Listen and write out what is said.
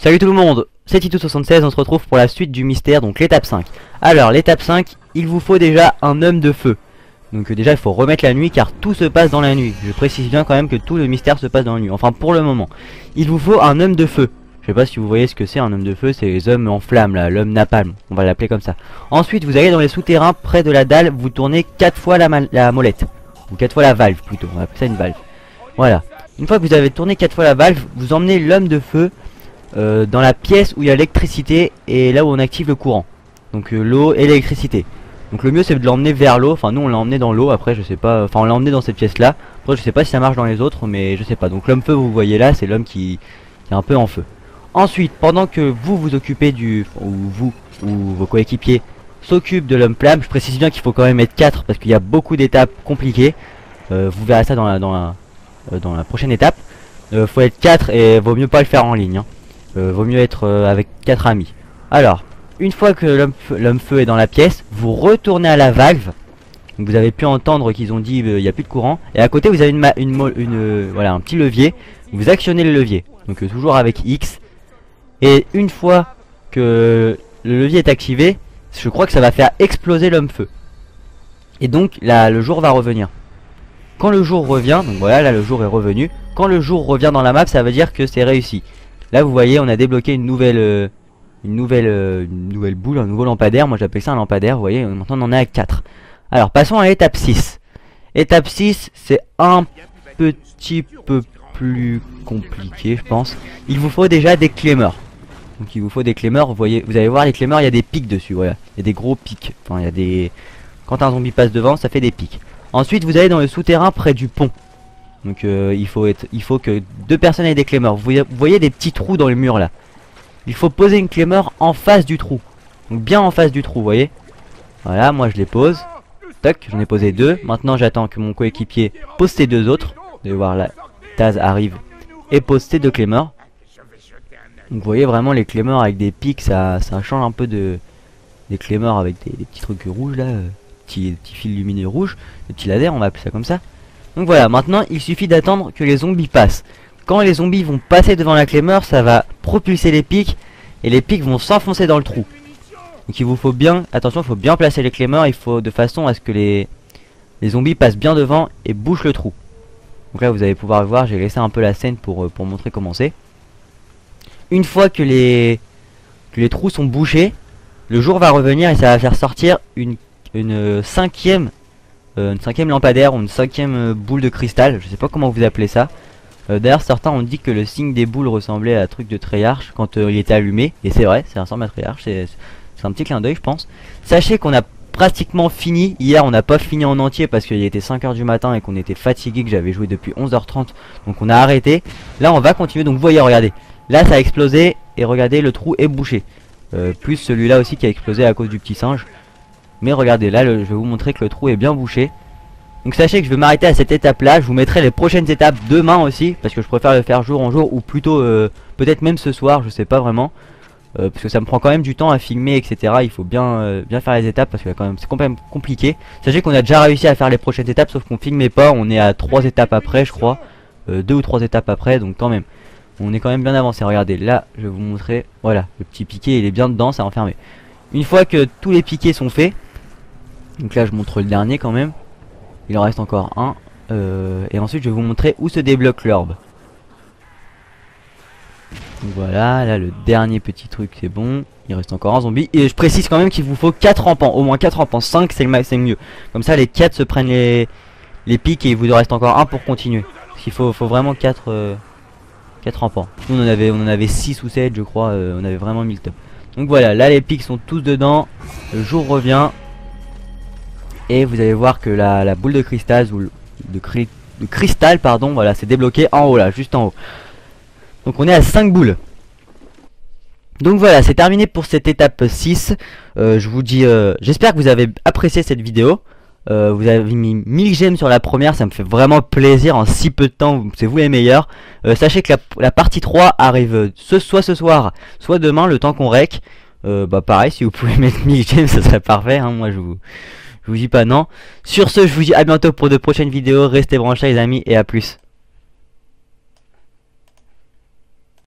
Salut tout le monde, c'est Tito76, on se retrouve pour la suite du mystère, donc l'étape 5. Alors l'étape 5, il vous faut déjà un homme de feu. Donc déjà il faut remettre la nuit car tout se passe dans la nuit. Je précise bien quand même que tout le mystère se passe dans la nuit, enfin pour le moment. Il vous faut un homme de feu. Je sais pas si vous voyez ce que c'est un homme de feu, c'est les hommes en flammes là, l'homme napalm, on va l'appeler comme ça. Ensuite vous allez dans les souterrains près de la dalle, vous tournez 4 fois la molette. Ou 4 fois la valve plutôt, on va appeler ça une valve. Voilà. Une fois que vous avez tourné 4 fois la valve, vous emmenez l'homme de feu dans la pièce où il y a l'électricité et là où on active le courant. Donc l'eau et l'électricité. Donc le mieux c'est de l'emmener vers l'eau. Enfin nous on l'a emmené dans l'eau, après je sais pas. Enfin on l'a emmené dans cette pièce là. Après je sais pas si ça marche dans les autres, mais je sais pas. Donc l'homme feu vous voyez là, c'est l'homme qui est un peu en feu. Ensuite pendant que vous vous occupez ou vos coéquipiers s'occupent de l'homme flamme, je précise bien qu'il faut quand même être 4 parce qu'il y a beaucoup d'étapes compliquées. Vous verrez ça dans la prochaine étape. Faut être 4 et vaut mieux pas le faire en ligne hein. Vaut mieux être avec 4 amis. Alors, une fois que l'homme feu est dans la pièce, vous retournez à la valve. Donc vous avez pu entendre qu'ils ont dit il n'y a plus de courant. Et à côté vous avez voilà, un petit levier. Vous actionnez le levier. Donc toujours avec X. Et une fois que le levier est activé, je crois que ça va faire exploser l'homme feu. Et donc là, le jour va revenir. Quand le jour revient, donc voilà, là le jour est revenu. Quand le jour revient dans la map, ça veut dire que c'est réussi. Là vous voyez, on a débloqué une nouvelle boule, un nouveau lampadaire. Moi j'appelle ça un lampadaire, vous voyez, maintenant on en est à 4. Alors passons à l'étape 6. Étape 6, c'est un petit peu plus compliqué je pense. Il vous faut déjà des clémeurs. Donc il vous faut des clémeurs, vous allez voir les clémeurs, il y a des pics dessus, voilà. Il y a des gros pics, enfin il y a des... Quand un zombie passe devant, ça fait des pics. Ensuite vous allez dans le souterrain près du pont. Donc il faut que 2 personnes aient des clémeurs. Vous voyez des petits trous dans le mur là. Il faut poser une clémeur en face du trou. Donc bien en face du trou, vous voyez. Voilà, moi je les pose. Toc, j'en ai posé 2. Maintenant j'attends que mon coéquipier pose ses 2 autres. Vous allez voir là, Taz arrive et pose ses 2 clémeurs. Donc vous voyez vraiment les clémeurs avec des pics, ça change un peu des clémeurs avec des petits trucs rouges là. Petits fils lumineux rouges, des petits lasers, on va appeler ça comme ça. Donc voilà, maintenant il suffit d'attendre que les zombies passent. Quand les zombies vont passer devant la clémeur, ça va propulser les pics et les pics vont s'enfoncer dans le trou. Donc il vous faut bien, attention, il faut bien placer les clémeurs, il faut de façon à ce que les zombies passent bien devant et bouchent le trou. Donc là vous allez pouvoir voir, j'ai laissé un peu la scène pour montrer comment c'est. Une fois que les trous sont bouchés, le jour va revenir et ça va faire sortir une cinquième lampadaire ou une 5e boule de cristal, je sais pas comment vous appelez ça. D'ailleurs certains ont dit que le signe des boules ressemblait à un truc de Treyarch quand il était allumé, et c'est vrai, ça ressemble à Treyarch, c'est un petit clin d'œil je pense. Sachez qu'on a pratiquement fini, hier on n'a pas fini en entier parce qu'il était 5 h du matin et qu'on était fatigué, que j'avais joué depuis 11 h 30, donc on a arrêté. Là on va continuer, donc vous voyez, regardez, là ça a explosé et regardez le trou est bouché. Plus celui-là aussi qui a explosé à cause du petit singe. Mais regardez là, je vais vous montrer que le trou est bien bouché. Donc sachez que je vais m'arrêter à cette étape là. Je vous mettrai les prochaines étapes demain aussi, parce que je préfère le faire jour en jour, ou plutôt peut-être même ce soir, je sais pas vraiment, parce que ça me prend quand même du temps à filmer, etc. Il faut bien faire les étapes parce que c'est quand même compliqué. Sachez qu'on a déjà réussi à faire les prochaines étapes, sauf qu'on filmait pas. On est à 3 étapes après je crois, 2 ou 3 étapes après, donc quand même on est quand même bien avancé. Regardez là, je vais vous montrer, voilà, le petit piquet il est bien dedans, c'est enfermé. Une fois que tous les piquets sont faits, donc là je montre le dernier quand même, il en reste encore un, et ensuite je vais vous montrer où se débloque l'orbe. Donc voilà, là le dernier petit truc c'est bon, il reste encore un zombie, et je précise quand même qu'il vous faut 4 rampants, au moins 4 rampants, 5 c'est mieux, comme ça les 4 se prennent les pics et il vous en reste encore un pour continuer, parce qu'il faut vraiment 4 rampants. Nous on en avait 6 ou 7 je crois, on avait vraiment mis le top. Donc voilà, là les pics sont tous dedans, le jour revient. Et vous allez voir que la boule de cristal ou de cristal pardon, voilà, c'est débloqué en haut là, juste en haut. Donc on est à 5 boules. Donc voilà, c'est terminé pour cette étape 6. Je vous dis, j'espère que vous avez apprécié cette vidéo. Vous avez mis 1000 j'aime sur la première, ça me fait vraiment plaisir en si peu de temps, c'est vous les meilleurs. Sachez que la partie 3 arrive soit ce soir, soit demain, le temps qu'on rec. Bah pareil, si vous pouvez mettre 1000 j'aime, ça serait parfait, hein. Moi je vous dis pas non. Sur ce, je vous dis à bientôt pour de prochaines vidéos. Restez branchés les amis et à plus.